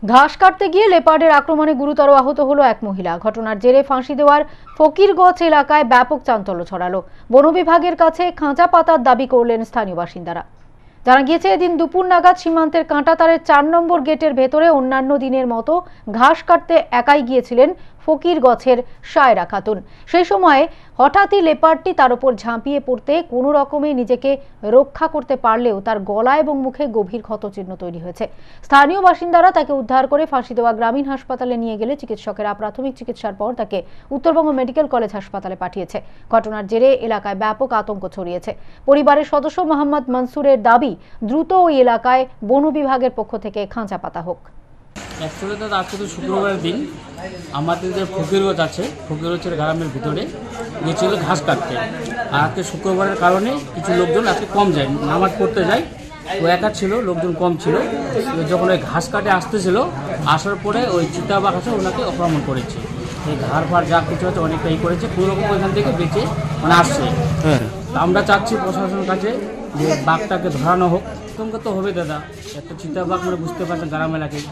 ঘাস কাটতে গিয়ে লেপার্ডের আক্রমণে গুরুতর আহত হলো এক মহিলা। ঘটনার জেরে ফাঁসি দেওয়ার ফকিরগঞ্জ এলাকায় ব্যাপক চাঞ্চল্য ছড়ালো। বন বিভাগের কাছে খাঁচা পাতার দাবি করলেন স্থানীয় বাসিন্দারা। জানা গিয়েছে, এদিন দুপুর নাগাদ সীমান্তের কাঁটাতারের ৪ নম্বর গেটের ভেতরে অন্যান্য দিনের মতো ঘাস কাটতে একাই গিয়েছিলেন ফকিরগঞ্জের সায়রা খাতুন। সেই সময় হঠাৎই লেপার্ডটি তার উপর ঝাঁপিয়ে পড়তে কোনো রকমে নিজেকে রক্ষা করতে পারলেও তার গলা এবং মুখে গভীর ক্ষতচিহ্ন তৈরি হয়েছে। স্থানীয় বাসিন্দারা তাকে উদ্ধার করে ফাঁসি দেওয়া গ্রামীণ হাসপাতালে নিয়ে গেলে চিকিৎসকেরা প্রাথমিক চিকিৎসার পর তাকে উত্তরবঙ্গ মেডিকেল কলেজ হাসপাতালে পাঠিয়েছে। ঘটনার জেরে এলাকায় ব্যাপক আতঙ্ক ছড়িয়েছে। পরিবারের সদস্য মোহাম্মদ মনসুরের দাবি, দ্রুত ওই এলাকায় বন বিভাগের পক্ষ থেকে খাঁচা পাতা হোক। অ্যাকচুয়ালি দাদা, আজকে তো শুক্রবারের দিন আমাদের যে ফকিরগঞ্জ আছে, ফকিরগঞ্জের গ্রামের ভিতরে গিয়েছিল ঘাস কাটতে। আর আজকে শুক্রবারের কারণে কিছু লোকজন আজকে কম যায়, নামাজ পড়তে যায়। ও একা ছিল, লোকজন কম ছিল। যখন ওই ঘাস কাটে আসতেছিল, আসার পরে ওই চিতাবাঘ আছে ওনাকে আক্রমণ করেছে। এই ঘাড় ফাড় যা কিছু আছে অনেকটাই করেছে, কোনো রকম ওইখান থেকে বেঁচে আসছে। আমরা চাচ্ছি প্রশাসনের কাছে যে বাঘটাকে ধরানো হোক। আতঙ্ক তো হবে দাদা, একটা চিতাবাঘ বুঝতে পারছেন গ্রাম এলাকায়।